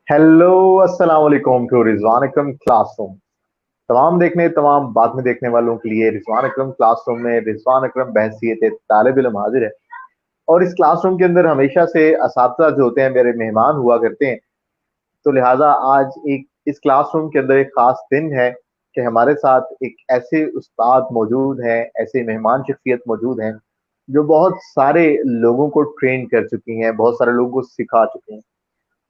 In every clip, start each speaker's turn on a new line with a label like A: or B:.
A: Hello, अस्सलाम वालेकुम to Rizwan Akram classroom. तमाम बात में देखने वालों के लिए रिजवान अकरम क्लासरूम में रिजवान अकरम बहसीयत तालिब इल्म हाजिर है। और इस क्लासरूम के अंदर हमेशा से असातिज़ा जो होते हैं मेरे मेहमान हुआ करते हैं। तो लिहाजा आज एक इस क्लासरूम के अंदर एक खास दिन है कि हमारे साथ एक ऐसे उस्ताद मौजूद हैं, ऐसे मेहमान शख्सियत मौजूद हैं जो बहुत सारे लोगों को ट्रेन कर चुकी हैं, बहुत सारे लोगों को सिखा चुकी हैं।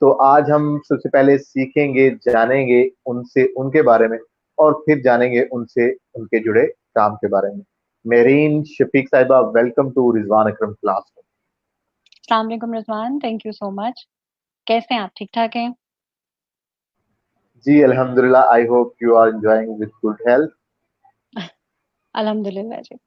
A: तो आज हम सबसे पहले सीखेंगे, जानेंगे उनसे उनके बारे में, और फिर जानेंगे उनसे उनके जुड़े काम के बारे में। मेरीन शफीक साहिबा, welcome to Rizwan Akram class.
B: अस्सलाम वालेकुम Rizwan, thank you so much. कैसे हैं आप? ठीक ठाक हैं?
A: जी अल्हम्दुलिल्लाह, I hope you are enjoying with good health.
B: अल्हम्दुलिल्लाह जी।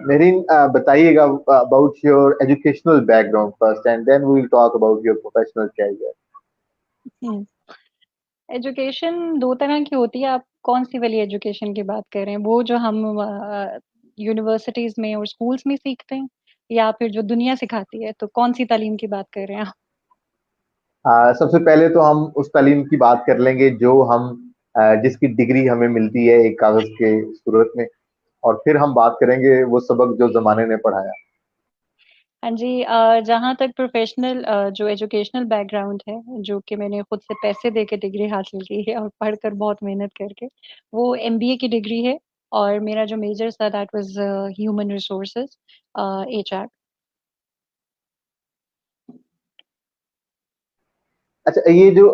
A: मेरीन, बताइएगा about your educational background first, and then we will talk about your professional career.
B: Hmm, education दो तरह की होती है। आप कौन सी वाली एजुकेशन की बात कर रहे हैं? वो जो हम यूनिवर्सिटीज में और स्कूल्स में सीखते हैं, या फिर जो दुनिया सिखाती है? तो कौन सी तालीम की बात कर रहे हैं आप?
A: सबसे पहले तो हम उस तालीम की बात कर लेंगे जो हम जिसकी डिग्री हमें मिलती है एक कागज के सूरत में, और फिर हम बात करेंगे वो सबक जो जमाने ने पढ़ाया।
B: हाँ जी, जहाँ तक प्रोफेशनल जो एजुकेशनल बैकग्राउंड है, जो कि मैंने खुद से पैसे दे के डिग्री हासिल की है और पढ़कर बहुत मेहनत करके, वो एमबीए की डिग्री है। और मेरा जो मेजर था that was human resources, HR.
A: अच्छा, ये जो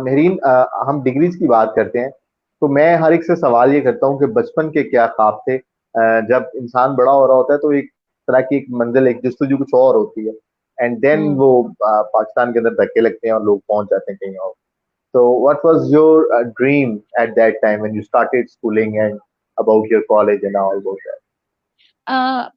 A: मेहरीन, हम डिग्रीज की बात करते हैं, तो मैं हर एक से सवाल ये करता हूँ कि बचपन के क्या ख्वाब थे। जब इंसान बड़ा हो रहा होता है तो एक तरह की एक मंजिल, एक जस्तजू कुछ और होती है, एंड देन
B: हम्म।
A: वो पाकिस्तान के अंदर धक्के लगते हैं और लोग पहुंच जाते हैं कहीं और। तो what was your dream at that time when you started schooling and about your college and all about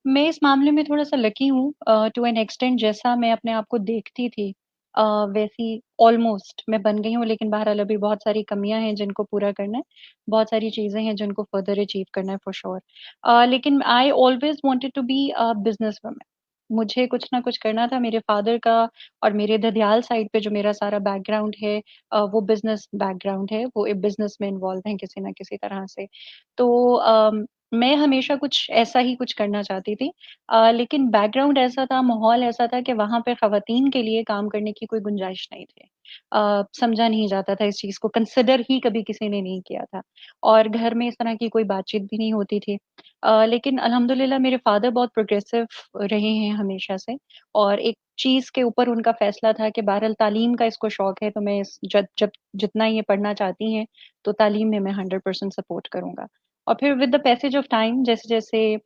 B: मैं इस मामले में थोड़ा सा लकी हूँ, टू एन एक्सटेंट। जैसा मैं अपने आप को देखती थी, वैसी ऑलमोस्ट मैं बन गई हूँ। लेकिन बहरहाल अभी बहुत सारी कमियां हैं जिनको पूरा करना है, बहुत सारी चीजें हैं जिनको फर्दर अचीव करना है फॉर श्योर। लेकिन I always wanted to be a business woman. मुझे कुछ ना कुछ करना था। मेरे फादर का और मेरे ददियाल साइड पे जो मेरा सारा बैकग्राउंड है, वो बिजनेस बैकग्राउंड है। वो एक बिजनेस में इन्वॉल्व हैं किसी ना किसी तरह से। तो मैं हमेशा कुछ ऐसा ही कुछ करना चाहती थी। लेकिन बैकग्राउंड ऐसा था, माहौल ऐसा था कि वहां पे खवातीन के लिए काम करने की कोई गुंजाइश नहीं थी। समझा नहीं जाता था, इस चीज को कंसिडर ही कभी किसी ने नहीं किया था। और घर में इस तरह की कोई बातचीत भी नहीं होती थी। लेकिन अल्हम्दुलिल्लाह मेरे फादर बहुत प्रोग्रेसिव रहे हैं हमेशा से। और एक चीज के ऊपर उनका फैसला था कि बहरहाल तालीम का इसको शौक है, तो मैं जब जब जितना ये पढ़ना चाहती हैं, तो तालीम में मैं 100% सपोर्ट करूंगा। और फिर with the passage of time, जैसे जैसे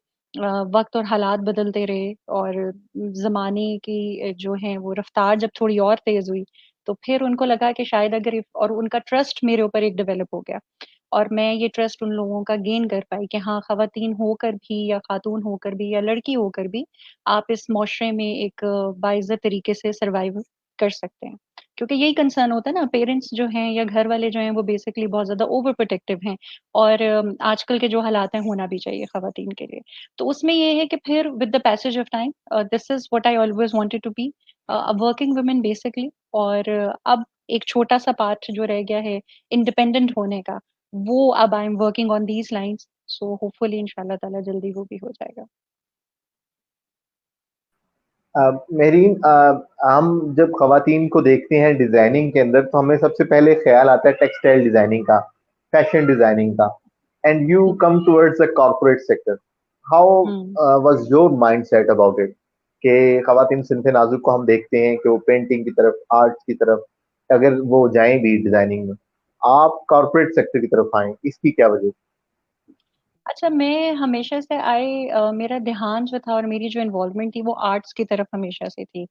B: वक्त और हालात बदलते रहे, और जमाने की जो है वो रफ्तार जब थोड़ी और तेज हुई, तो फिर उनको लगा कि शायद और उनका ट्रस्ट मेरे ऊपर एक डेवलप हो गया। और मैं ये ट्रस्ट उन लोगों का गेन कर पाई कि हाँ, खवातीन होकर भी या खातून होकर भी या लड़की होकर भी आप इस मुआशरे में एक बाइज्जत तरीके से सरवाइव कर सकते हैं। क्योंकि यही कंसर्न होता है ना, पेरेंट्स जो हैं या घर वाले जो हैं वो बेसिकली बहुत ज्यादा ओवर प्रोटेक्टिव हैं। और आजकल के जो हालात हैं, होना भी चाहिए खवातीन के लिए। तो उसमें ये है कि फिर with the passage of time, this is what I always wanted to be, a working women basically. और अब एक छोटा सा पार्ट जो रह गया है इंडिपेंडेंट होने का, वो अब I am working on these lines. So hopefully इंशाल्लाह ताला जल्दी वो भी हो जाएगा।
A: मेहरीन, हम जब खवातीन को देखते हैं डिजाइनिंग के अंदर तो हमें सबसे पहले ख्याल आता है टेक्सटाइल डिजाइनिंग का, फैशन डिजाइनिंग का, and you come towards the corporate sector. How
B: hmm.
A: Was your mindset about it कि खवातीन सिंफे नाजुक को हम देखते हैं कि वो पेंटिंग की तरफ, आर्ट की तरफ अगर वो जाएं भी डिजाइनिंग में, आप कॉर्पोरेट सेक्टर की तरफ आए, इसकी क्या वजह?
B: अच्छा, मैं हमेशा से मेरा ध्यान जो था और मेरी जो इन्वॉल्वमेंट थी वो आर्ट्स की तरफ हमेशा से थी।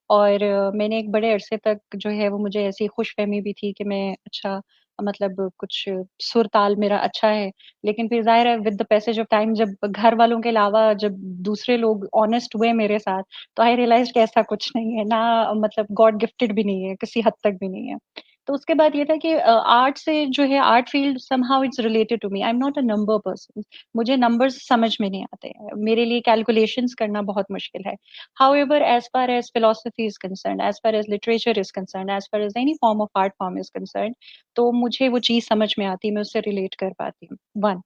B: और मैंने एक बड़े अरसे तक जो है वो, मुझे ऐसी खुशफहमी भी थी कि मैं अच्छा, मतलब कुछ सुर ताल मेरा अच्छा है। लेकिन फिर जाहिर है with the passage of time, जब घर वालों के अलावा जब दूसरे लोग ऑनेस्ट हुए मेरे साथ, तो आई रियलाइज कि ऐसा कुछ नहीं है ना, मतलब गॉड गिफ्टेड भी नहीं है, किसी हद तक भी नहीं है। तो उसके बाद ये था कि आर्ट से जो है, art field somehow it's related to me. I am not a number person, मुझे नंबर्स समझ में नहीं आते हैं, मेरे लिए कैलकुलेशंस करना बहुत मुश्किल है। However, as far as philosophy is concern, as far as literature is concern, as far as any form of art form is concern, तो मुझे वो चीज समझ में आती है, मैं उससे रिलेट कर पाती हूँ। वन,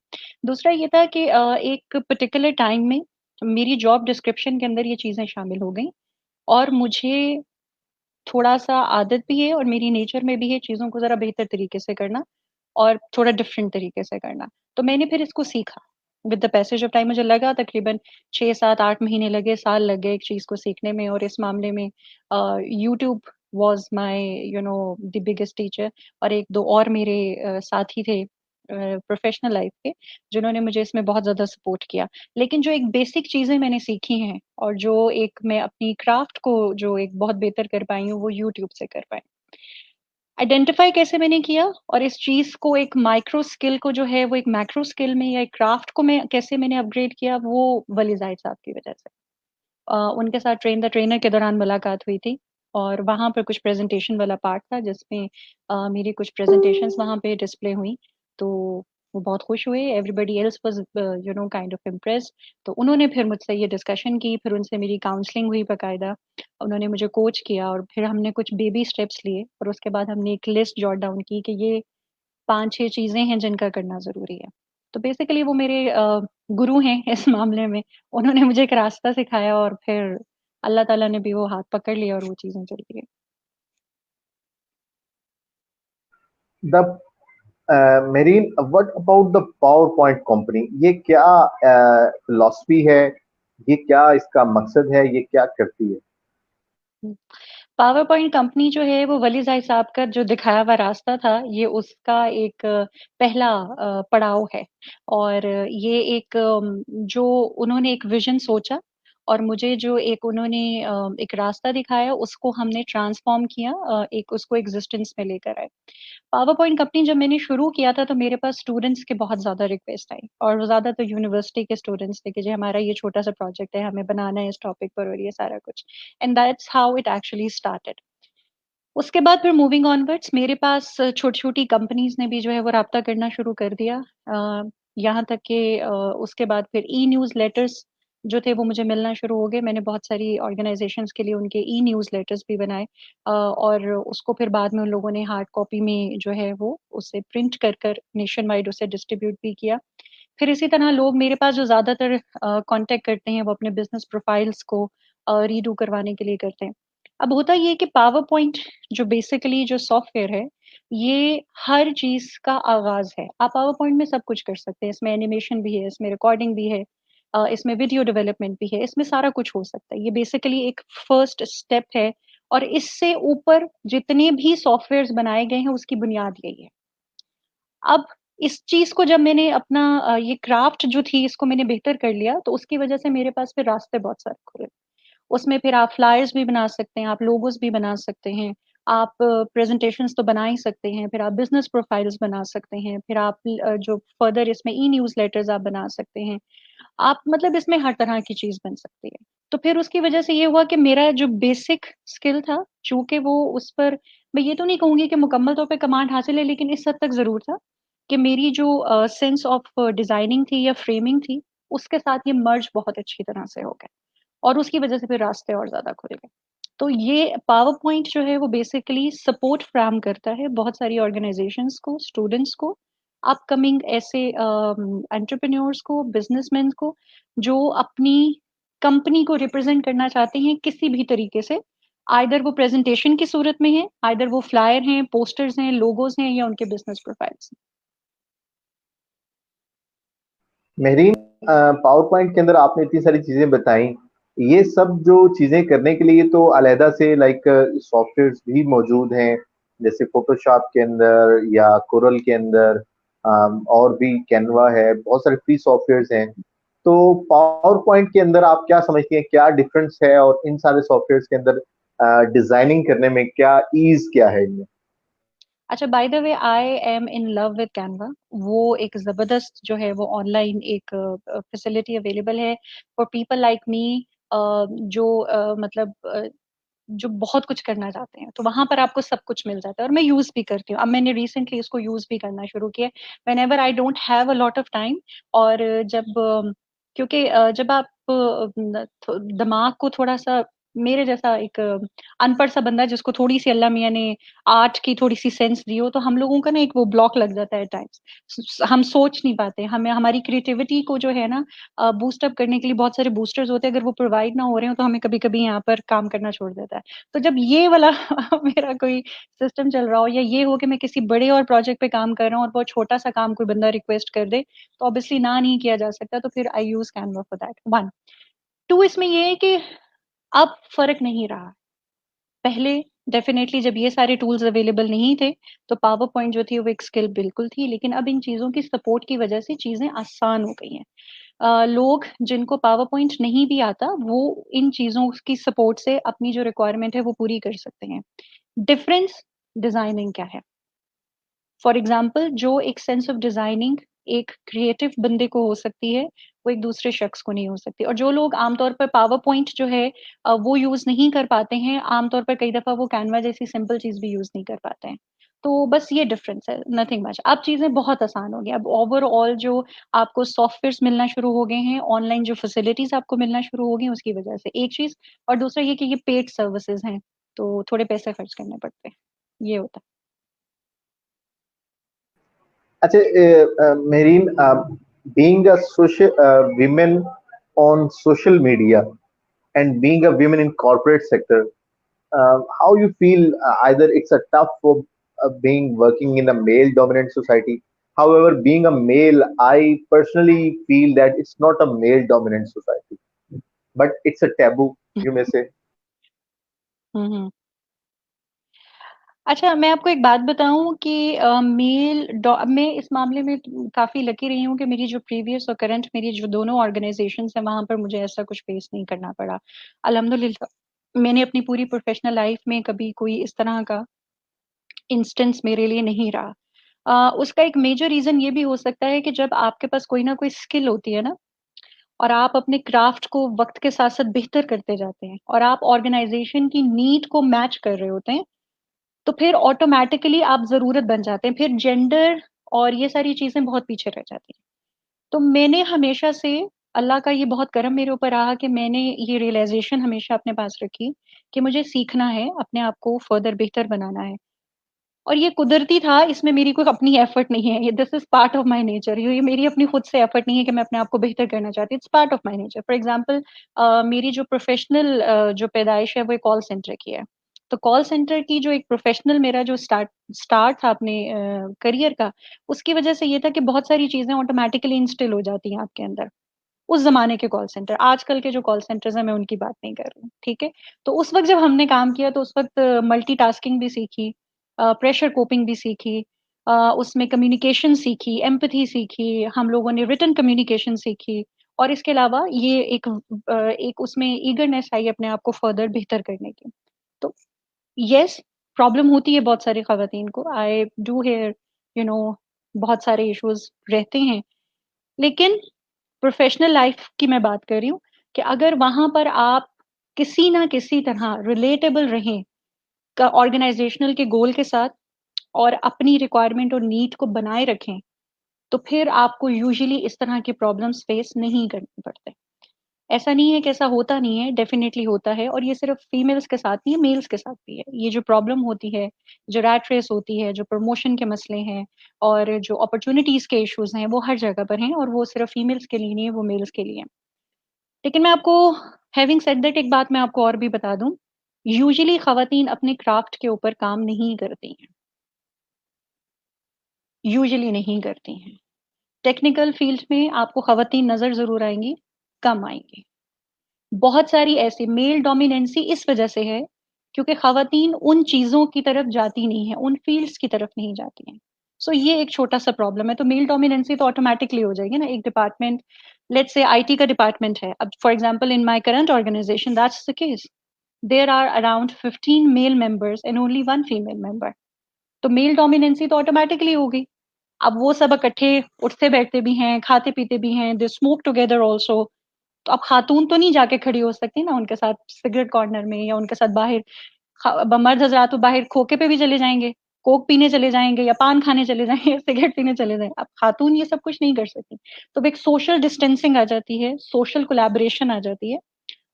B: दूसरा ये था कि एक पर्टिकुलर टाइम में मेरी जॉब डिस्क्रिप्शन के अंदर ये चीजें शामिल हो गई, और मुझे थोड़ा-सा आदत भी है और मेरी नेचर में भी है चीज़ों को ज़रा बेहतर तरीके से करना और थोड़ा डिफरेंट तरीके से करना। तो मैंने फिर इसको सीखा। With the passage of time मुझे लगा तकरीबन 6, 7, 8 महीने लगे, साल लग गए एक चीज़ को सीखने में, और इस मामले में YouTube was my the biggest teacher, और 1-2 और मेरे साथी थे प्रोफेशनल लाइफ के, जिन्होंने मुझे इसमें बहुत ज़्यादा सपोर्ट किया। लेकिन जो एक बेसिक चीज़ें मैंने सीखी हैं और जो एक मैं अपनी क्राफ्ट को जो एक बहुत बेहतर कर पाई हूँ, वो यूट्यूब से कर पाई। आइडेंटिफ़ाई कैसे मैंने किया और इस चीज़ को एक माइक्रो स्किल को जो है वो एक मैक्रो स्किल में, या एक क्राफ्ट को मैं कैसे मैंने अपग्रेड किया, वो वली ज़ाहिद साहब की वज़ह से। उनके साथ ट्रेन द ट्रेनर के दौरान मुलाकात हुई थी, और वहाँ पर कुछ प्रेज़ेंटेशन वाला पार्ट था जिसमें मेरी कुछ प्रेज़ेंटेशंस वहाँ पे डिस्प्ले हुई, तो वो बहुत खुश हुए। Everybody else was kind of impressed. तो उन्होंने फिर मुझसे ये डिस्कशन की, फिर उनसे मेरी काउंसलिंग हुई बाकायदा। उन्होंने मुझे कोच किया और फिर हमने कुछ बेबी स्टेप्स लिए, और उसके बाद हमने एक लिस्ट जॉट डाउन की कि ये 5-6 चीज़ें हैं जिनका करना ज़रूरी है। तो बेसिकली वो मेरे गुरु हैं इस मामले में। उन्होंने मुझे एक रास्ता सिखाया, और फिर अल्लाह ताला ने भी वो हाथ पकड़ लिया और वो चीज़ें चलती गई।
A: The marine, what about the power point company? ये क्या फिलॉसफी है? ये क्या इसका मकसद है? ये क्या करती है?
B: पावर पॉइंट कंपनी जो है वो वली ज़ाहिद साहब का जो दिखाया हुआ रास्ता था, ये उसका एक पहला पड़ाव है। और ये एक जो उन्होंने एक विज़न सोचा, और मुझे जो एक उन्होंने एक रास्ता दिखाया, उसको हमने ट्रांसफ़ॉर्म किया, एक उसको एक्ज़िस्टेंस में लेकर आए। पावर पॉइंट कंपनी जब मैंने शुरू किया था, तो मेरे पास स्टूडेंट्स के बहुत ज़्यादा रिक्वेस्ट आई, और वो ज़्यादा तो यूनिवर्सिटी के स्टूडेंट्स थे कि जी हमारा ये छोटा-सा प्रोजेक्ट है, हमें बनाना है इस टॉपिक पर, और ये सारा कुछ। And that's how it actually started. उसके बाद फिर मूविंग ऑनवर्ड्स मेरे पास छोटी-छोटी कंपनीज़ ने भी जो है वो राब्ता करना शुरू कर दिया। यहाँ तक कि उसके बाद फिर ई-न्यूज़लेटर्स जो थे वो मुझे मिलना शुरू हो गए। मैंने बहुत सारी ऑर्गनाइज़ेशंस के लिए उनके ई-न्यूज़लेटर्स भी बनाए, और उसको फिर बाद में उन लोगों ने हार्ड कॉपी में जो है वो उसे प्रिंट कर कर नेशन वाइड उसे डिस्ट्रीब्यूट भी किया। फिर इसी तरह लोग मेरे पास जो ज़्यादातर कॉन्टैक्ट करते हैं, वो अपने बिज़नेस प्रोफाइल्स को रीडू करवाने के लिए करते हैं। अब होता ये है कि पावर पॉइंट जो बेसिकली जो सॉफ्टवेयर है, ये हर चीज़ का आगाज़ है। आप पावर पॉइंट में सब कुछ कर सकते हैं, इसमें एनिमेशन भी है, इसमें रिकॉर्डिंग भी है, इसमें वीडियो डेवलपमेंट भी है, इसमें सारा कुछ हो सकता है। ये बेसिकली एक फर्स्ट स्टेप है, और इससे ऊपर जितने भी सॉफ्टवेयर्स बनाए गए हैं, उसकी बुनियाद यही है। अब इस चीज़ को जब मैंने अपना ये क्राफ्ट जो थी इसको मैंने बेहतर कर लिया, तो उसकी वज़ह से मेरे पास फिर रास्ते बहुत सारे खुले। उसमें फिर आप फ्लायर्स भी बना सकते हैं, आप लोगोस भी बना सकते हैं, आप प्रेज़ेंटेशंस तो बना ही सकते हैं, फिर आप बिज़नेस प्रोफाइल्स बना सकते हैं, फिर आप जो फर्दर इसमें ई-न्यूज़लेटर्स आप बना सकते हैं। आप मतलब इसमें हर तरह की चीज़ बन सकती है। तो फिर उसकी वज़ह से ये हुआ कि मेरा जो बेसिक स्किल था, चूँकि वो उस पर मैं ये तो नहीं कहूँगी कि मुकम्मल तौर पे कमांड हासिल है, लेकिन इस हद तक ज़रूर था कि मेरी जो सेंस ऑफ डिज़ाइनिंग थी या फ्रेमिंग थी, उसके साथ ये मर्ज बहुत अच्छी तरह से हो गया, और उसकी वज़ह से फिर रास्ते और ज़्यादा खुल गए। तो ये पावर पॉइंट जो है वो बेसिकली सपोर्ट फ्राहम करता है बहुत सारी ऑर्गनाइज़ेशंस को, स्टूडेंट्स को, अपकमिंग ऐसे एंटरप्रेन्योर्स को, बिज़नेसमैन को, जो अपनी कंपनी को रिप्रेज़ेंट करना चाहते हैं किसी भी तरीके से। आइदर वो प्रेज़ेंटेशन की सूरत में है, आइदर वो फ्लायर हैं, पोस्टर्स हैं, लोगोस हैं, या उनके बिज़नेस प्रोफाइल्स हैं।
A: मेहरीन, पावर पॉइंट के अंदर आपने इतनी सारी चीजें बताई। ये सब जो चीजें करने के लिए तो अलहदा से लाइक सॉफ्टवेयर्स भी मौजूद हैं, जैसे फोटोशॉप के अंदर या कोरल के अंदर, और भी कैनवा है, बहुत सारे फ्री सॉफ्टवेयर्स हैं। तो पावर पॉइंट के अंदर आप क्या समझती हैं, क्या डिफरेंस है, और इन सारे सॉफ्टवेयर्स के अंदर डिजाइनिंग करने में क्या ईज क्या है इनमें?
B: अच्छा, by the way I am in love with Canva. वो एक ज़बरदस्त जो है वो ऑनलाइन एक फैसिलिटी अवेलेबल है फॉर पीपल लाइक मी, जो मतलब जो बहुत कुछ करना चाहते हैं, तो वहां पर आपको सब कुछ मिल जाता है, और मैं यूज भी करती हूँ। अब मैंने रिसेंटली इसको यूज भी करना शुरू किया, when ever I don't have a lot of time. और जब क्योंकि जब आप दिमाग को थोड़ा सा, मेरे जैसा एक अनपढ़ सा बंदा जिसको थोड़ी सी अल्लाह मियाँ ने आर्ट की थोड़ी सी सेंस दी हो, तो हम लोगों का ना एक वो ब्लॉक लग जाता है टाइम्स, हम सोच नहीं पाते, हमें हमारी क्रिएटिविटी को जो है ना बूस्ट अप करने के लिए बहुत सारे बूस्टर्स होते हैं, अगर वो प्रोवाइड ना हो रहे हो तो हमें कभी कभी यहाँ पर काम करना छोड़ देता है। तो जब ये वाला मेरा कोई सिस्टम चल रहा हो, या ये हो कि मैं किसी बड़े और प्रोजेक्ट पे काम कर रहा हूँ और बहुत छोटा सा काम कोई बंदा रिक्वेस्ट कर दे, तो ऑब्वियसली ना नहीं किया जा सकता, तो फिर I use Canva for that. One, two, इसमें ये है कि अब फर्क नहीं रहा। पहले डेफिनेटली जब ये सारे टूल्स अवेलेबल नहीं थे, तो पावर पॉइंट जो थी वो एक स्किल बिल्कुल थी, लेकिन अब इन चीजों की सपोर्ट की वजह से चीजें आसान हो गई हैं। लोग जिनको पावर पॉइंट नहीं भी आता, वो इन चीजों की सपोर्ट से अपनी जो रिक्वायरमेंट है वो पूरी कर सकते हैं। डिफरेंस डिजाइनिंग क्या है? फॉर एग्जाम्पल, जो एक सेंस ऑफ डिजाइनिंग एक क्रिएटिव बंदे को हो सकती है, वो एक दूसरे शख्स को नहीं हो सकती। और जो लोग आमतौर पर पावर पॉइंट जो है वो यूज नहीं कर पाते हैं, आमतौर पर कई दफा वो कैनवा जैसी सिंपल चीज भी यूज नहीं कर पाते हैं। तो बस ये डिफरेंस है, नथिंग मच। अब चीजें बहुत आसान हो गई, अब ओवरऑल जो आपको सॉफ्टवेयर मिलना शुरू हो गए हैं, ऑनलाइन जो फैसिलिटीज आपको मिलना शुरू हो गई उसकी वजह से, एक चीज। और दूसरा ये कि ये पेड सर्विसेज हैं, तो थोड़े पैसे खर्च करने पड़ते हैं, ये होता
A: अच्छा, Marine, being a social women on social media and being a women in corporate sector, how you feel? Either it's a tough for being working in a male dominant society. However, being a male, I personally feel that it's not a male dominant society, but it's a taboo,
B: है।
A: you may say.
B: हम्म। अच्छा, मैं आपको एक बात बताऊं कि मैं इस मामले में काफी लकी रही हूँ कि मेरी जो प्रीवियस और करंट मेरी जो दोनों ऑर्गेनाइजेशन है, वहां पर मुझे ऐसा कुछ फेस नहीं करना पड़ा, अल्हम्दुलिल्लाह। मैंने अपनी पूरी प्रोफेशनल लाइफ में कभी कोई इस तरह का इंस्टेंस मेरे लिए नहीं रहा। उसका एक मेजर रीजन ये भी हो सकता है कि जब आपके पास कोई ना कोई स्किल होती है ना, और आप अपने क्राफ्ट को वक्त के साथ साथ बेहतर करते जाते हैं, और आप ऑर्गेनाइजेशन की नीड को मैच कर रहे होते हैं, तो फिर ऑटोमेटिकली आप जरूरत बन जाते हैं, फिर जेंडर और ये सारी चीजें बहुत पीछे रह जाती हैं। तो मैंने हमेशा से, अल्लाह का ये बहुत करम मेरे ऊपर रहा कि मैंने ये रियलाइजेशन हमेशा अपने पास रखी कि मुझे सीखना है, अपने आप को फर्दर बेहतर बनाना है। और ये कुदरती था, इसमें मेरी कोई अपनी एफर्ट नहीं है, ये this is part of my nature, ये मेरी अपनी खुद से एफर्ट नहीं है कि मैं अपने आप को बेहतर करना चाहती, it's part of my nature. For example, मेरी जो प्रोफेशनल जो पैदाइश है वो कॉल सेंटर की है। तो कॉल सेंटर की जो एक प्रोफेशनल मेरा जो स्टार्ट था अपने करियर का, उसकी वजह से ये था कि बहुत सारी चीजें ऑटोमेटिकली इंस्टिल हो जाती हैं आपके अंदर। उस जमाने के कॉल सेंटर, आजकल के जो कॉल सेंटर्स हैं मैं उनकी बात नहीं कर रही हूँ, ठीक है। तो उस वक्त जब हमने काम किया, तो उस वक्त मल्टीटास्किंग भी सीखी, प्रेशर कोपिंग भी सीखी, उसमें कम्युनिकेशन सीखी, एम्पथी सीखी, हम लोगों ने रिटन कम्युनिकेशन सीखी। और इसके अलावा ये एक उसमें ईगरनेस आई अपने आप को फर्दर बेहतर करने की। तो यस, प्रॉब्लम होती है बहुत सारी खवातीन को, I do here, you know, बहुत सारे इश्यूज रहते हैं। लेकिन प्रोफेशनल लाइफ की मैं बात कर रही हूँ कि अगर वहां पर आप किसी ना किसी तरह रिलेटेबल रहें का ऑर्गेनाइजेशनल के गोल के साथ, और अपनी रिक्वायरमेंट और नीड को बनाए रखें, तो फिर आपको यूजुअली इस तरह के प्रॉब्लम्स फेस नहीं करने पड़ते। ऐसा नहीं है कि ऐसा होता नहीं है, डेफिनेटली होता है, और ये सिर्फ फीमेल्स के साथ नहीं है, मेल्स के साथ भी है। ये जो प्रॉब्लम होती है, जो रैट रेस होती है, जो प्रमोशन के मसले हैं, और जो अपॉर्चुनिटीज के इश्यूज हैं, वो हर जगह पर हैं, और वो सिर्फ फीमेल्स के लिए नहीं है, वो मेल्स के लिए है। लेकिन मैं आपको, हैविंग सेड दैट, एक बात मैं आपको और भी बता दूं, यूजुअली खवातीन अपने क्राफ्ट के ऊपर काम नहीं करती हैं, यूजुअली नहीं करती हैं। टेक्निकल फील्ड में आपको खवातीन नजर जरूर आएंगी, कम आएंगी। बहुत सारी ऐसी मेल डोमिनेंसी इस वजह से है क्योंकि खवातीन उन चीजों की तरफ जाती नहीं है, उन फील्ड्स की तरफ नहीं जाती हैं। सो ये एक छोटा सा प्रॉब्लम है। तो मेल डोमिनेंसी तो ऑटोमेटिकली हो जाएगी ना, एक डिपार्टमेंट, लेट्स से आईटी का डिपार्टमेंट है, अब for example in my current organization that's the case, there are around 15 male members and only one female member. तो मेल डोमिनेंसी तो ऑटोमेटिकली होगी। अब वो सब इकट्ठे उठते बैठते भी हैं, खाते पीते भी हैं, दे स्मोक टुगेदर ऑल्सो, तो अब खातून तो नहीं जाके खड़ी हो सकती ना उनके साथ सिगरेट कॉर्नर में, या उनके साथ बाहर मर्द हजरात तो बाहर खोखे पे भी चले जाएंगे, कोक पीने चले जाएंगे, या पान खाने चले जाएंगे, सिगरेट पीने चले जाएंगे। अब खातून ये सब कुछ नहीं कर सकती। तो एक सोशल डिस्टेंसिंग आ जाती है, सोशल कोलैबोरेशन आ जाती है।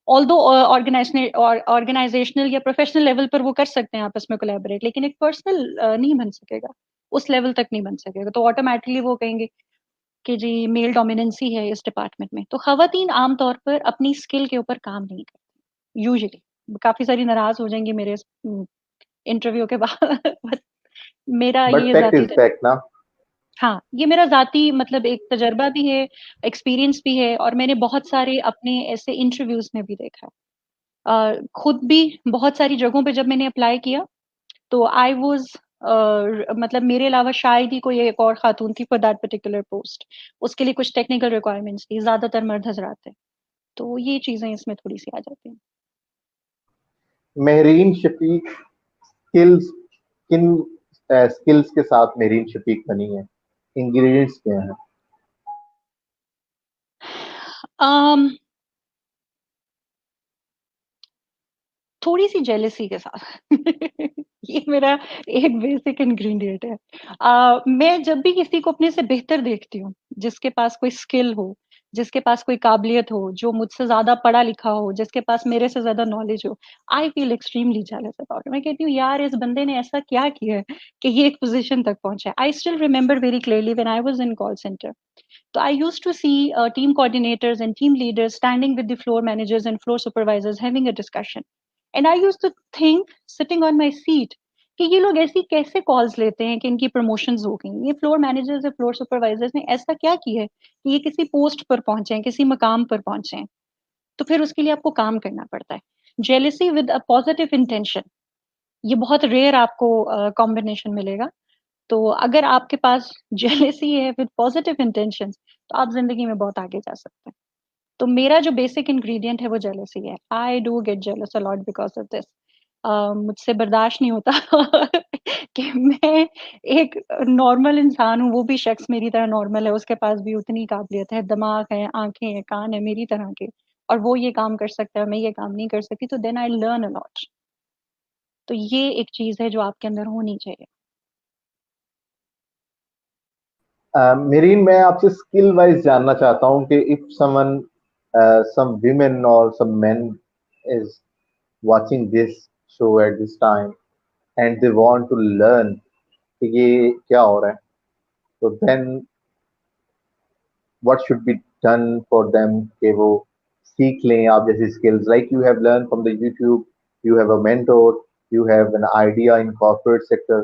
B: ऑल्दो ऑर्गेनाइजेशनल या प्रोफेशनल लेवल पर वो कर सकते हैं आपस में कोलैबोरेट, लेकिन एक पर्सनल नहीं बन सकेगा, उस लेवल तक नहीं बन सकेगा। तो ऑटोमेटिकली वो कहेंगे कि जी मेल डोमिनेंसी है इस डिपार्टमेंट में। तो खवातीन आमतौर पर अपनी स्किल के ऊपर काम नहीं करती यूजुअली। काफी सारी नाराज हो जाएंगी मेरे इंटरव्यू के बाद बट मेरा
A: बट
B: ये
A: फैक्ट
B: जाती
A: इज फैक्ट ना।
B: हाँ, ये मेरा ज़ाती मतलब एक तजर्बा भी है, एक्सपीरियंस भी है, और मैंने बहुत सारे अपने ऐसे इंटरव्यूज़ में भी देखा है। खुद भी बहुत सारी जगहों पे जब मैंने अप्लाई किया, तो आई वाज़ मतलब मेरे अलावा शायद ही कोई एक और खातून थी फॉर दैट पर्टिकुलर पोस्ट। उसके लिए कुछ टेक्निकल रिक्वायरमेंट्स थी, ज़्यादातर मर्द हज़रात थे। तो ये चीज़ें इसमें थोड़ी-सी आ जाती हैं।
A: मेहरीन शफीक स्किल्स, किन स्किल्स के साथ मेहरीन शफीक बनी है? इंग्रेडिएंट्स क्या हैं?
B: अम, थोड़ी-सी जेलसी के साथ। ये मेरा एक बेसिक इंग्रीडिएंट है। मैं जब भी किसी को अपने से बेहतर देखती हूँ, जिसके पास कोई स्किल हो, जिसके पास कोई काबिलियत हो, जो मुझसे ज़्यादा पढ़ा-लिखा हो, जिसके पास मेरे से ज़्यादा नॉलेज हो, I feel extremely jealous about it. मैं कहती हूँ यार इस बंदे ने ऐसा क्या किया है कि ये एक पोज़ीशन तक पहुँचा है। I still remember very clearly when I was in call centre. So I used to see team coordinators and team leaders standing with the floor managers and floor supervisors having a discussion. And I used to think, sitting on my seat, कि ये लोग ऐसी कैसे calls लेते हैं कि इनकी promotions हो गई। ये फ्लोर मैनेजर्स और फ्लोर सुपरवाइजर्स ने ऐसा क्या किया है कि ये किसी पोस्ट पर पहुंचे हैं, किसी मकाम पर पहुंचे हैं। तो फिर उसके लिए आपको काम करना पड़ता है। Jealousy with a positive intention, ये बहुत रेयर आपको कॉम्बिनेशन मिलेगा। तो अगर आपके पास जेलेसी है विद पॉजिटिव इंटेंशंस, तो आप जिंदगी में बहुत आगे जा सकते हैं। तो मेरा जो बेसिक इंग्रेडिएंट है वो जेलसी है। I do get jealous a lot because of this. मुझसे बर्दाश्त नहीं होता कि मैं एक नॉर्मल इंसान हूँ, वो भी शख्स मेरी तरह नॉर्मल है, उसके पास भी उतनी काबिलियत है, दिमाग है, आंखें हैं, कान है मेरी तरह के, और वो ये काम कर सकता है, मैं ये काम नहीं कर सकती। तो then I learn a lot. तो ये एक चीज है जो आपके अंदर होनी चाहिए।
A: मेरीन, मैं आपसे स्किल वाइज जानना चाहता हूँ कि if someone, some women or some men is watching this show at this time and they want to learn कि ये क्या हो रहा है, तो then what should be done for them कि वो सीख लें आप जैसी skills, like you have learned from the YouTube, you have a mentor, you have an idea in corporate sector,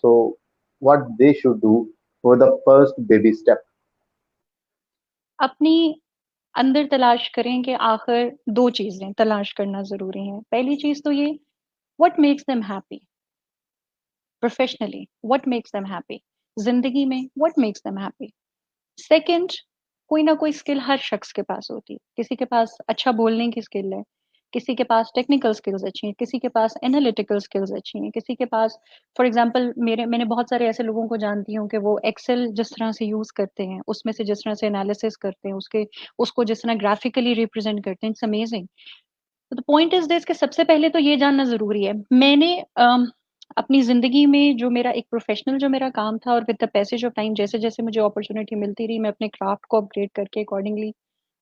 A: so what they should do for the first baby step?
B: अपनी अंदर तलाश करें कि आखिर दो चीजें तलाश करना जरूरी है। पहली चीज तो ये, what makes them happy professionally, what makes them happy जिंदगी में, what makes them happy. Second, कोई ना कोई स्किल हर शख्स के पास होती है। किसी के पास अच्छा बोलने की स्किल है, किसी के पास टेक्निकल स्किल्स अच्छी हैं, किसी के पास एनालिटिकल स्किल्स अच्छी हैं, किसी के पास फॉर एग्जांपल मैंने बहुत सारे ऐसे लोगों को जानती हूँ कि वो एक्सेल जिस तरह से यूज करते हैं, उसमें से जिस तरह से एनालिसिस करते हैं, उसके उसको जिस तरह ग्राफिकली रिप्रेजेंट करते हैं, इट्स अमेजिंग। तो द पॉइंट इज दिस कि सबसे पहले तो ये जानना जरूरी है। मैंने अपनी जिंदगी में जो मेरा एक प्रोफेशनल जो मेरा काम था, और with the passage of time जैसे जैसे मुझे अपॉर्चुनिटी मिलती रही, मैं अपने क्राफ्ट को अपग्रेड करके अकॉर्डिंगली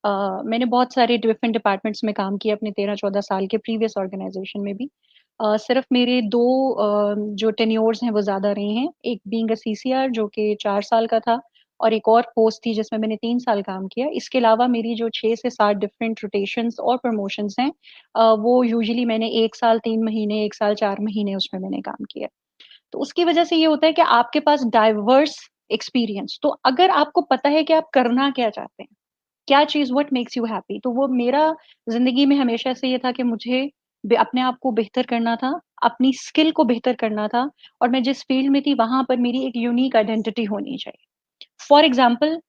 B: मैंने बहुत सारे डिफरेंट डिपार्टमेंट्स में काम किया अपने 13-14 साल के प्रीवियस ऑर्गेनाइजेशन में भी। सिर्फ मेरे दो जो टेन्योर्स हैं वो ज्यादा रहे हैं, एक बीइंग अ सीसीआर जो कि 4 साल का था, और एक और पोस्ट थी जिसमें मैंने 3 साल काम किया। इसके अलावा मेरी जो 6 से 7 डिफरेंट रोटेशंस और प्रमोशंस हैं, वो यूजुअली मैंने 1 साल 3 महीने, 1 साल 4 महीने उसमें मैंने काम किया। तो उसकी वजह से ये होता है कि आपके पास डाइवर्स एक्सपीरियंस, तो अगर आपको पता है कि आप करना क्या चाहते हैं, क्या चीज व्हाट मेक्स यू हैप्पी, तो वो मेरा जिंदगी में हमेशा से ये था कि मुझे अपने आप को बेहतर करना था, अपनी स्किल को बेहतर करना था, और मैं जिस फील्ड में थी वहां पर मेरी एक यूनिक आइडेंटिटी होनी चाहिए। फॉर एग्जाम्पल,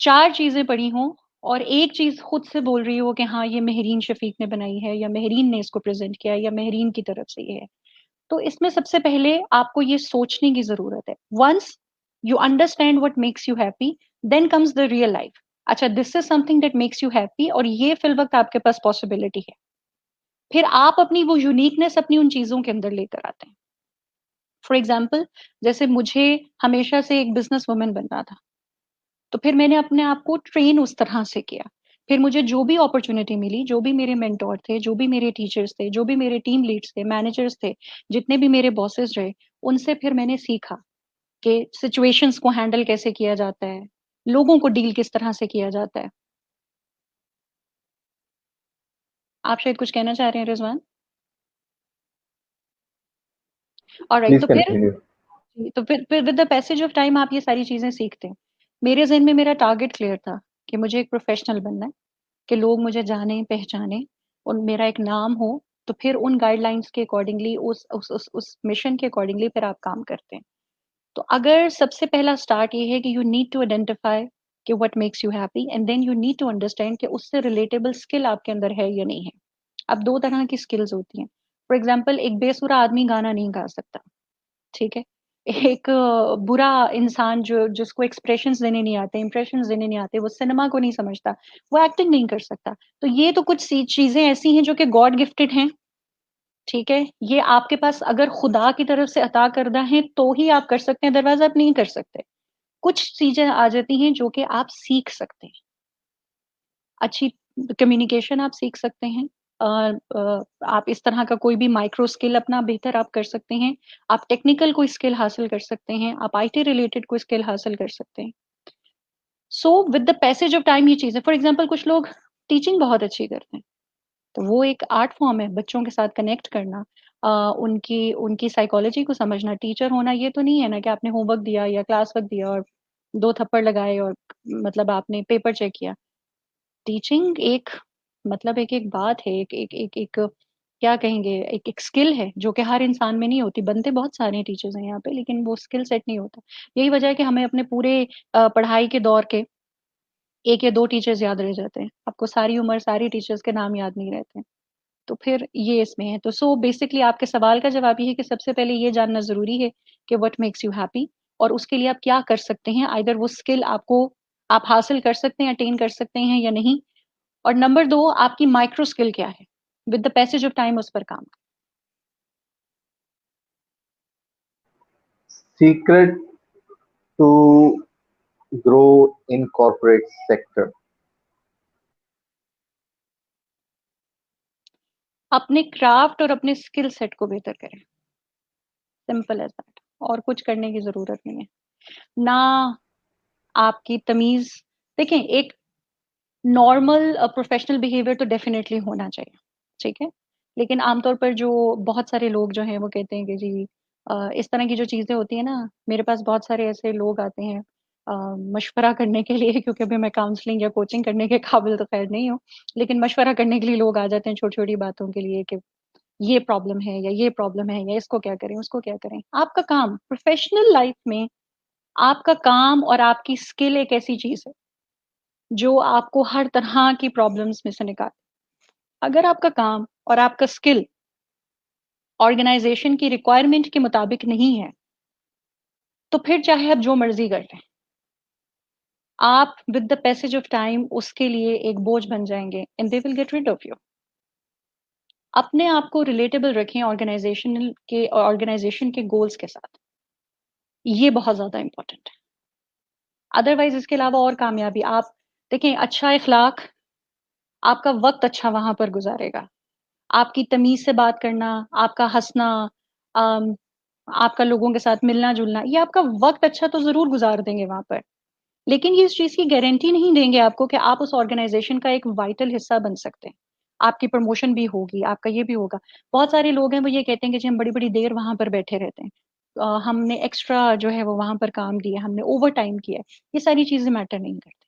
B: 4 चीजें पड़ी हों और एक चीज खुद से बोल रही हो कि हाँ ये मेहरीन शफीक ने बनाई है, या मेहरीन ने इसको प्रेजेंट किया है, या मेहरीन की तरफ से ये है। तो इसमें सबसे पहले आपको ये सोचने की जरूरत है। Once you understand what makes you happy, then comes the real life. अच्छा, this is something that makes you happy और ये फिल वक्त आपके पास पॉसिबिलिटी है। फिर आप अपनी वो यूनिकनेस अपनी उन चीजों के अंदर लेकर आते हैं। फॉर एग्जाम्पल, जैसे मुझे हमेशा से एक बिजनेस वुमन बनना था, तो फिर मैंने अपने आप को ट्रेन उस तरह से किया। फिर मुझे जो भी अपॉर्चुनिटी मिली, जो भी मेरे मेंटोर थे, जो भी मेरे टीचर्स थे, जो भी मेरे टीम लीड्स थे, मैनेजर्स थे, जितने भी मेरे बॉसेस रहे, उनसे फिर मैंने सीखा कि सिचुएशंस को हैंडल कैसे किया जाता है, लोगों को डील किस तरह से किया जाता है। आप शायद कुछ कहना चाह रहे हैं रिजवान? Alright,
A: please continue.
B: तो फिर with the passage of time आप ये सारी चीजें सीखते हैं। मेरे ज़हन में मेरा टारगेट क्लियर था कि मुझे एक प्रोफेशनल बनना है, कि लोग मुझे जाने पहचाने और मेरा एक नाम हो। तो फिर उन गाइडलाइंस के अकॉर्डिंगली, उस मिशन के अकॉर्डिंगली फिर आप काम करते हैं। तो अगर सबसे पहला स्टार्ट ये है कि यू नीड टू आइडेंटिफाई कि what makes you happy, and then you need to understand कि उससे रिलेटेबल स्किल आपके अंदर है या नहीं है। अब दो तरह की स्किल्स होती हैं। फॉर एग्जाम्पल, एक बेसुरा आदमी गाना नहीं गा सकता, ठीक है। एक बुरा इंसान जो जिसको एक्सप्रेशंस देने नहीं आते, इंप्रेशंस देने नहीं आते, वो सिनेमा को नहीं समझता, वो एक्टिंग नहीं कर सकता। तो ये तो कुछ सी चीजें ऐसी हैं जो कि गॉड गिफ्टेड हैं, ठीक है। ये आपके पास अगर खुदा की तरफ से अता करदा है तो ही आप कर सकते हैं, अदरवाइज आप नहीं कर सकते। कुछ चीजें आ जाती हैं जो कि आप सीख सकते हैं। अच्छी कम्युनिकेशन आप सीख सकते हैं। आप इस तरह का कोई भी माइक्रो स्किल अपना बेहतर आप कर सकते हैं। आप टेक्निकल कोई स्किल हासिल कर सकते हैं, आप आईटी रिलेटेड कोई स्किल हासिल कर सकते हैं। So with the passage of time ये चीजें, फॉर एग्जाम्पल कुछ लोग टीचिंग बहुत अच्छी करते हैं, तो वो एक आर्ट फॉर्म है, बच्चों के साथ कनेक्ट करना, उनकी उनकी साइकोलॉजी को समझना। टीचर होना ये तो नहीं है ना कि आपने होमवर्क दिया या क्लास वर्क दिया और दो थप्पड़ लगाए और मतलब आपने पेपर चेक किया। टीचिंग एक मतलब एक बात है, एक क्या कहेंगे, एक स्किल है जो कि हर इंसान में नहीं होती। बनते बहुत सारे टीचर्स हैं यहाँ पे, लेकिन वो स्किल सेट नहीं होता। यही वजह है कि हमें अपने पूरे पढ़ाई के दौर के एक या दो टीचर्स याद रह जाते हैं, आपको सारी उम्र सारी टीचर्स के नाम याद नहीं रहते। तो फिर ये इसमें है। तो सो बेसिकली आपके सवाल का जवाब ये है कि सबसे पहले ये जानना जरूरी है कि व्हाट मेक्स यू हैप्पी, और उसके लिए आप क्या कर सकते हैं। आइदर वो स्किल आपको आप हासिल कर सकते हैं, अटेन कर सकते हैं या नहीं। और नंबर दो, आपकी माइक्रो स्किल क्या है, with the passage of time उस पर काम।
A: Secret to grow in corporate sector.
B: अपने क्राफ्ट और अपने स्किल सेट को बेहतर करें, सिंपल एज दैट। और कुछ करने की जरूरत नहीं है ना। आपकी तमीज, देखें, एक नॉर्मल प्रोफेशनल बिहेवियर तो डेफिनेटली होना चाहिए, ठीक है। लेकिन आमतौर पर जो बहुत सारे लोग जो हैं वो कहते हैं कि जी इस तरह की जो चीज़ें होती है ना, मेरे पास बहुत सारे ऐसे लोग आते हैं मशवरा करने के लिए, क्योंकि अभी मैं काउंसलिंग या कोचिंग करने के काबिल तो खैर नहीं हूँ, लेकिन मशवरा करने के लिए लोग आ जाते हैं छोटी छोटी बातों के लिए कि ये प्रॉब्लम है या ये प्रॉब्लम है या इसको क्या करें उसको क्या करें। आपका काम प्रोफेशनल लाइफ में, आपका काम और आपकी स्किल एक ऐसी चीज है जो आपको हर तरह की प्रॉब्लम्स में से निकाल। अगर आपका काम और आपका स्किल ऑर्गेनाइजेशन की रिक्वायरमेंट के मुताबिक नहीं है, तो फिर चाहे आप जो मर्जी कर लें, आप with the passage of time उसके लिए एक बोझ बन जाएंगे and they will get rid of you. अपने आप को रिलेटेबल रखें ऑर्गेनाइजेशन के गोल्स के साथ, ये बहुत ज्यादा इंपॉर्टेंट है। अदरवाइज इसके अलावा और कामयाबी आप देखें, अच्छा इखलाक आपका वक्त अच्छा वहां पर गुजारेगा। आपकी तमीज से बात करना, आपका हंसना, अम, आपका लोगों के साथ मिलना जुलना, ये आपका वक्त अच्छा तो जरूर गुजार देंगे वहां पर, लेकिन ये इस चीज की गारंटी नहीं देंगे आपको कि आप उस ऑर्गेनाइजेशन का एक वाइटल हिस्सा बन सकते हैं। आपकी प्रमोशन भी होगी, आपका ये भी होगा। बहुत सारे लोग हैं वो ये कहते हैं कि जी हम बड़ी बड़ी देर वहां पर बैठे रहते हैं, हमने एक्स्ट्रा जो है वो वहां पर काम किया, हमने ओवर टाइम किया है। ये सारी चीजें मैटर नहीं करती।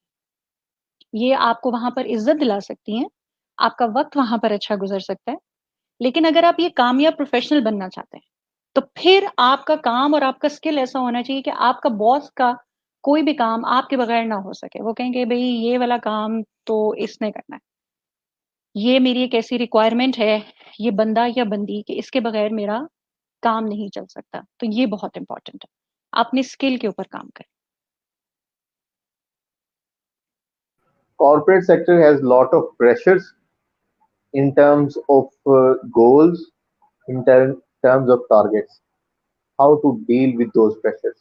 B: ये आपको वहां पर इज्जत दिला सकती हैं, आपका वक्त वहां पर अच्छा गुजर सकता है, लेकिन अगर आप ये कामयाब प्रोफेशनल बनना चाहते हैं, तो फिर आपका काम और आपका स्किल ऐसा होना चाहिए कि आपका बॉस का कोई भी काम आपके बगैर ना हो सके। वो कहेंगे भाई ये वाला काम तो इसने करना है, ये मेरी एक ऐसी रिक्वायरमेंट है, ये बंदा या बंदी कि इसके बगैर मेरा काम नहीं चल सकता। तो ये बहुत इंपॉर्टेंट है, अपने स्किल के ऊपर काम करें।
A: corporate sector has lot of pressures in terms of goals, in terms of targets. How to deal with those pressures?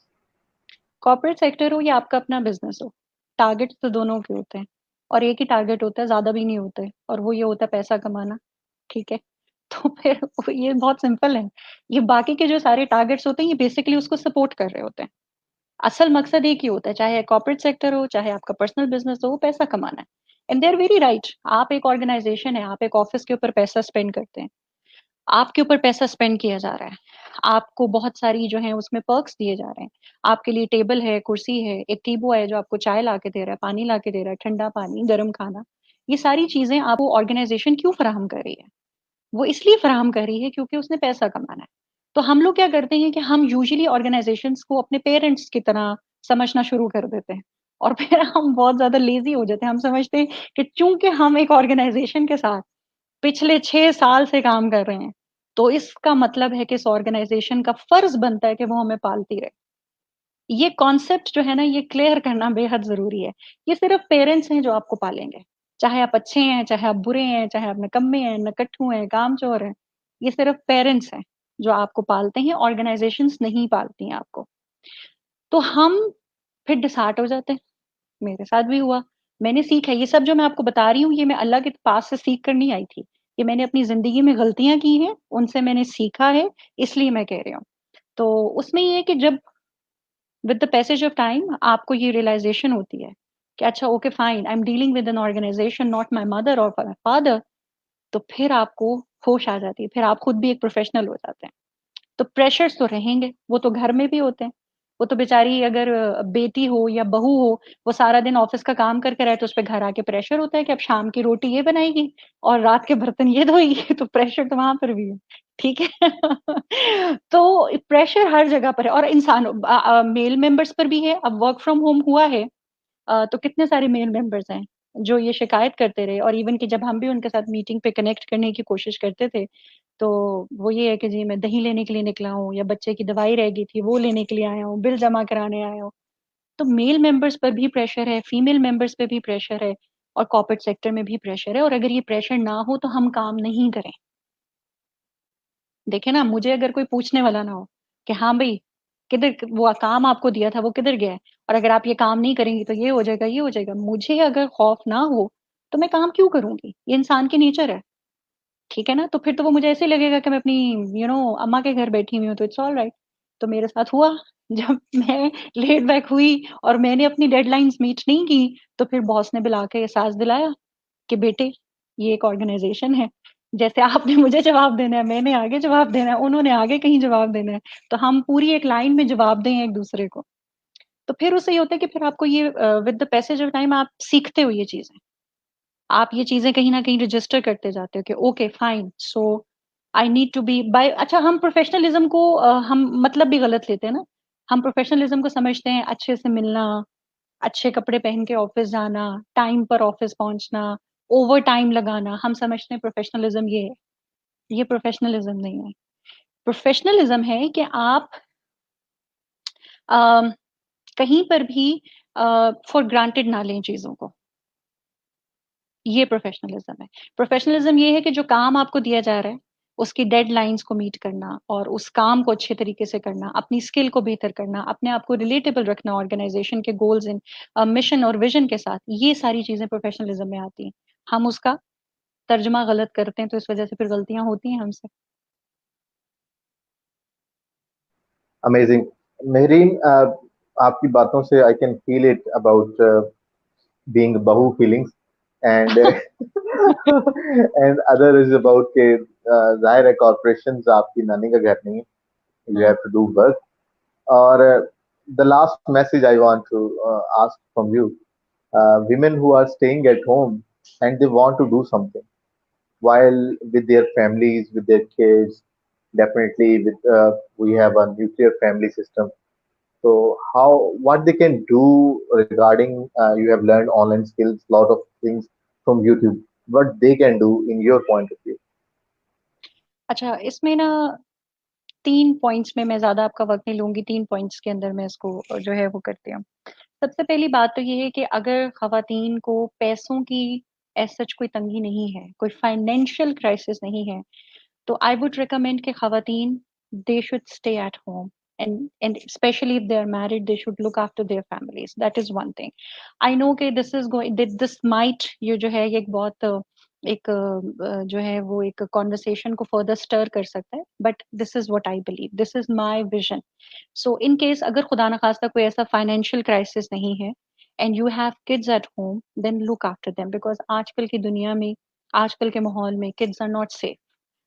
B: Corporate sector हो या आपका अपना बिजनेस हो, टारगेट तो दोनों के होते हैं, और एक ही टारगेट होता है, ज्यादा भी नहीं होते, और वो ये होता है पैसा कमाना। ठीक है। तो फिर ये बहुत सिंपल है। ये बाकी के जो सारे टारगेट्स होते हैं ये बेसिकली उसको सपोर्ट कर रहे होते हैं। असल मकसद एक ही होता है, चाहे कॉर्पोरेट सेक्टर हो चाहे आपका पर्सनल बिजनेस हो, वो पैसा कमाना है। And they are very right. आप एक ऑर्गेनाइजेशन है, आप एक ऑफिस के ऊपर पैसा स्पेंड करते हैं, आपके ऊपर पैसा स्पेंड किया जा रहा है, आपको बहुत सारी जो है उसमें पर्क्स दिए जा रहे हैं, आपके लिए टेबल है, कुर्सी है, एक टीबो है जो आपको चाय ला के दे रहा है, पानी ला के दे रहा है, ठंडा पानी, गर्म खाना। ये सारी चीजें आपको ऑर्गेनाइजेशन क्यों फराहम कर रही है? वो इसलिए फराहम कर रही है क्योंकि उसने पैसा कमाना है। तो हम लोग क्या करते हैं कि हम यूजुअली ऑर्गेनाइजेशंस को अपने पेरेंट्स की तरह समझना शुरू कर देते हैं, और फिर हम बहुत ज्यादा लेजी हो जाते हैं। हम समझते हैं कि चूंकि हम एक ऑर्गेनाइजेशन के साथ पिछले 6 साल से काम कर रहे हैं, तो इसका मतलब है कि इस ऑर्गेनाइजेशन का फर्ज बनता है कि वो हमें पालती रहे। ये कॉन्सेप्ट जो है ना, ये क्लियर करना बेहद जरूरी है। ये सिर्फ पेरेंट्स हैं जो आपको पालेंगे, चाहे आप अच्छे हैं, चाहे आप बुरे हैं, चाहे आप निकम्मे हैं, नकट्टू हैं, कामचोर हैं। ये सिर्फ पेरेंट्स हैं जो आपको पालते हैं, ऑर्गेनाइजेशंस नहीं पालती हैं आपको। तो हम फिर डिसहार्ट हो जाते हैं। मेरे साथ भी हुआ। मैंने सीखा, ये सब जो मैं आपको बता रही हूँ ये मैं अल्लाह के पास से सीख कर नहीं आई थी। ये मैंने अपनी जिंदगी में गलतियां की हैं, उनसे मैंने सीखा है, इसलिए मैं कह रही हूँ। तो उसमें ये है कि जब with the passage of time आपको ये रियलाइजेशन होती है कि अच्छा okay fine, I am dealing with an organization, not my mother और माई फादर। तो फिर आपको होश आ जाती है, फिर आप खुद भी एक प्रोफेशनल हो जाते हैं। तो प्रेशर्स तो रहेंगे, वो तो घर में भी होते हैं। वो तो बेचारी अगर बेटी हो या बहू हो, वो सारा दिन ऑफिस का काम करके रहे तो उस पर घर आके प्रेशर होता है कि अब शाम की रोटी ये बनाएगी और रात के बर्तन ये धोएगी। तो प्रेशर तो वहां पर भी है। ठीक है। तो प्रेशर हर जगह पर है, और इंसान मेल मेंबर्स पर भी है। अब वर्क फ्रॉम होम हुआ है, तो कितने सारे मेल मेंबर्स हैं जो ये शिकायत करते रहे, और इवन कि जब हम भी उनके साथ मीटिंग पे कनेक्ट करने की कोशिश करते थे, तो वो ये है कि जी मैं दही लेने के लिए निकला हूँ, या बच्चे की दवाई रह गई थी वो लेने के लिए आया हूँ, बिल जमा कराने आया हूँ। तो मेल मेंबर्स पर भी प्रेशर है, फीमेल मेंबर्स पे भी प्रेशर है, और कॉर्पोरेट सेक्टर में भी प्रेशर है। और अगर ये प्रेशर ना हो तो हम काम नहीं करें। देखे ना, मुझे अगर कोई पूछने वाला ना हो कि हाँ भाई, किधर वो काम आपको दिया था वो किधर गया है, और अगर आप ये काम नहीं करेंगी तो ये हो जाएगा, ये हो जाएगा, मुझे अगर खौफ ना हो तो मैं काम क्यों करूंगी? ये इंसान की नेचर है। ठीक है ना? तो फिर तो वो मुझे ऐसे लगेगा कि मैं अपनी अम्मा के घर बैठी हुई हूँ, तो इट्स ऑल राइट। तो मेरे साथ हुआ। जब मैं लेट बैक हुई और मैंने अपनी डेडलाइंस मीट नहीं की, तो फिर बॉस ने बुला के एहसास दिलाया कि बेटे, ये एक ऑर्गेनाइजेशन है, जैसे आपने मुझे जवाब देना है, मैंने आगे जवाब देना है, उन्होंने आगे कहीं जवाब देना है, तो हम पूरी एक लाइन में जवाब दें एक दूसरे को। तो फिर उससे ये होता है कि फिर आपको ये with the passage of time आप सीखते हो ये चीजें। आप ये चीजें कहीं ना कहीं रजिस्टर करते जाते हो कि okay fine, so I need to be by. अच्छा, हम प्रोफेशनलिज्म को हम मतलब भी गलत लेते हैं ना। हम प्रोफेशनलिज्म को समझते हैं अच्छे से मिलना, अच्छे कपड़े पहन के ऑफिस जाना, टाइम पर ऑफिस पहुंचना, ओवर टाइम लगाना। हम समझते हैं प्रोफेशनलिज्म ये है। ये प्रोफेशनलिज्म नहीं है। प्रोफेशनलिज्म है कि आप अ, कहीं पर भी फॉर ग्रांटेड ना लें चीजों को। ये प्रोफेशनलिज्म है। प्रोफेशनलिज्म ये है कि जो काम आपको दिया जा रहा है उसकी डेडलाइंस को मीट करना, और उस काम को अच्छे तरीके से करना, अपनी स्किल को बेहतर करना, अपने आप को रिलेटेबल रखना ऑर्गेनाइजेशन के गोल्स इन मिशन और विजन के साथ। ये सारी चीजें प्रोफेशनलिज्म में आती हैं। हम उसका तर्जमा गलत करते हैं, तो इस वजह से फिर गलतियां होती हैं हमसे।
A: अमेजिंग। मेहरीन, आपकी बातों से I can feel it about being बहू feelings, and and other is about के जाहिर है कॉर्पोरेशन आपकी नानी का घर नहीं है, you have to do work. और the last message I want to ask from you, women who are staying at home and they want to do something while with their families, with their kids, definitely with we have a nuclear family system. So how, what they can do regarding, you have learned online skills, lot of things from YouTube, what they can do in your point of view?
B: अच्छा, इसमें ना 3 points में मैं ज्यादा आपका वक्त नहीं लूंगी, 3 पॉइंट्स के अंदर मैं इसको जो है वो करती हूँ। सबसे पहली बात तो ये है कि अगर ख़वातीन को पैसों की एज़ सच कोई तंगी नहीं है, कोई फाइनेंशियल क्राइसिस नहीं है, तो आई वुड रिकमेंड कि ख़वातीन they should stay at home and especially if they are married, they should look after their families. That is one thing. I know कि this might ये जो है ये एक बहुत एक जो है वो एक कॉन्वर्सेशन को फर्दर स्टर कर सकता है, but this is what I believe, this is my vision. So in case अगर खुदा ना खास्ता कोई ऐसा फाइनेंशियल क्राइसिस नहीं है and you have kids at home, then look after them, because आजकल की दुनिया में, आजकल के माहौल में kids are not safe.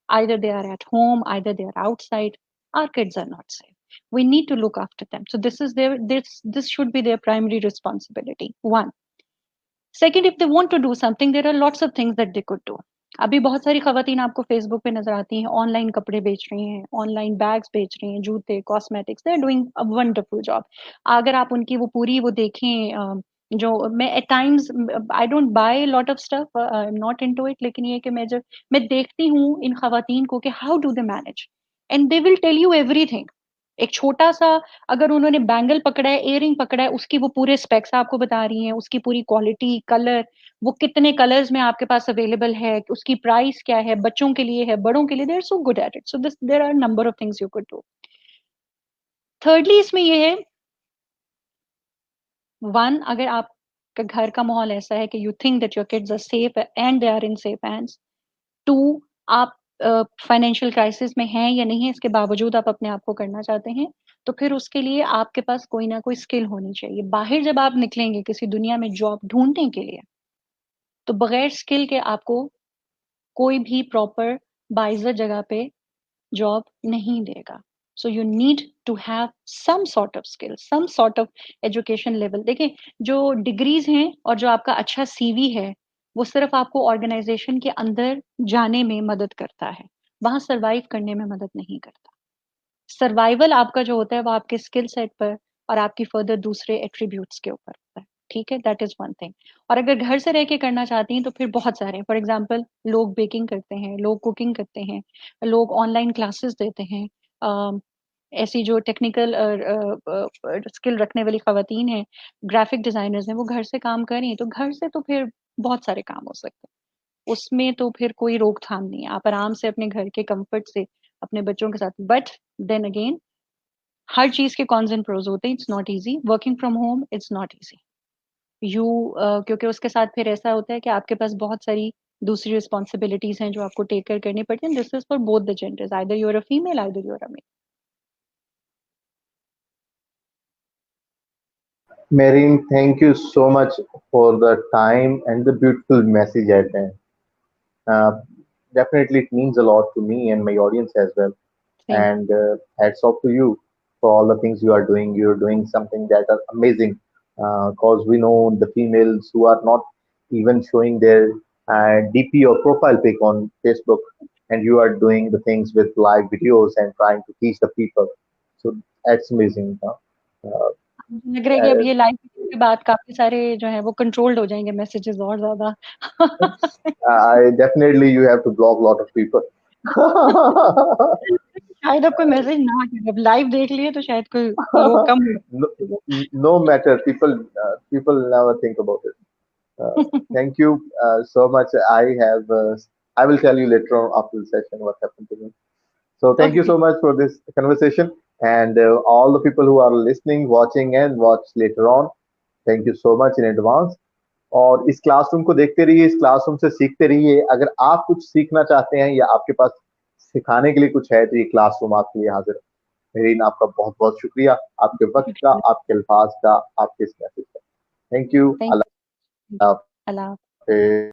B: Either they are at home, either they are outside. Our kids are not safe. We need to look after them. So this should be their primary responsibility. One. Second, if they want to do something, there are lots of things that they could do. अभी बहुत सारी खवातीन आपको Facebook पे नजर आती हैं, online कपड़े बेच रही हैं, ऑनलाइन बैग्स बेच रही हैं, जूते, cosmetics, they are doing a wonderful job. अगर आप उनकी वो पूरी वो देखें, जो मैं at times I don't buy lot of stuff, I am not into it, लेकिन ये कि मैं देखती हूँ इन खवातीन को कि how do they manage, and they will tell you everything. एक छोटा सा अगर उन्होंने बैंगल पकड़ा है, इयरिंग पकड़ा है, उसकी वो पूरे स्पेक्स आपको बता रही हैं, उसकी पूरी क्वालिटी, कलर, वो कितने कलर्स में आपके पास अवेलेबल है, उसकी प्राइस क्या है, बच्चों के लिए है, बड़ों के लिए, they are so good at it. So this there are number of things you could do. Thirdly इसमें ये है, वन, अगर आपका घर का माहौल ऐसा है कि you think that your kids are safe and they are in safe hands. Two, आप फाइनेंशियल क्राइसिस में हैं या नहीं है, इसके बावजूद आप अपने आप को करना चाहते हैं, तो फिर उसके लिए आपके पास कोई ना कोई स्किल होनी चाहिए. बाहर जब आप निकलेंगे किसी दुनिया में जॉब ढूंढने के लिए, तो बगैर स्किल के आपको कोई भी प्रॉपर बाइजर जगह पे जॉब नहीं देगा. So you need to have some sort of skill, some sort of education level. देखिए, जो डिग्रीज हैं और जो आपका अच्छा सीवी है, वो सिर्फ आपको ऑर्गेनाइजेशन के अंदर जाने में मदद करता है, वहां सरवाइव करने में मदद नहीं करता. सर्वाइवल आपका जो होता है वो आपके स्किल सेट पर और आपकी फर्दर दूसरे एट्रीब्यूट्स के ऊपर होता है. ठीक है, दैट इज वन थिंग. और अगर घर से रह के करना चाहती हैं तो फिर बहुत सारे हैं. फॉर एग्जाम्पल, लोग बेकिंग करते हैं, लोग कुकिंग करते हैं, लोग ऑनलाइन क्लासेस देते हैं. ऐसी जो टेक्निकल स्किल रखने वाली खवातीन हैं, ग्राफिक डिजाइनर्स हैं, वो घर से काम कर रही हैं, तो घर से तो फिर बहुत सारे काम हो सकते हैं. उसमें तो फिर कोई रोकथाम नहीं है, आप आराम से अपने घर के कंफर्ट से अपने बच्चों के साथ. बट देन अगेन, हर चीज के कॉन्स एंड प्रोज होते हैं. It's not easy working from home, it's not easy. You क्योंकि उसके साथ फिर ऐसा होता है कि आपके पास बहुत सारी दूसरी रिस्पॉन्सिबिलिटीज हैं जो आपको टेक केयर करनी पड़ती हैं. This is for both the genders, either you are a female, either you are a male.
A: Marine, thank you so much for the time and the beautiful message at the end. Uh, Definitely, it means a lot to me and my audience as well.
B: Same.
A: And hats off to you for all the things you are doing. You're doing something that are amazing. Because we know the females who are not even showing their DP or profile pic on Facebook, and you are doing the things with live videos and trying to teach the people. So that's amazing. Uh,
B: मुझे लग रहा है कि अब ये live के बाद काफी सारे जो है वो कंट्रोल्ड हो जाएंगे मैसेजेस और ज्यादा.
A: I definitely you have to block a lot of people.
B: शायद अब कोई मैसेज ना आए, अब लाइव देख लिए तो शायद कोई लोग कम
A: No,
B: हो.
A: no matter, people never think about it. Thank you so much. I will tell you later on after the session what happened to me. So thank you
B: okay.
A: so much for this conversation, and all the people who are listening, watching, and watch later on. Thank you so much in advance. और इस classroom को देखते रहिए, इस classroom से सीखते रहिए. अगर आप कुछ सीखना चाहते हैं या आपके पास सिखाने के लिए कुछ है, तो ये क्लासरूम आपके लिए हाजिर है. मेरीन, आपका बहुत बहुत शुक्रिया, आपके वक्त का, आपके अल्फाज का, आपके इस मैसेज का. Thank you.
B: Thank
A: Allah
B: you.
A: Hafiz.
B: Allah.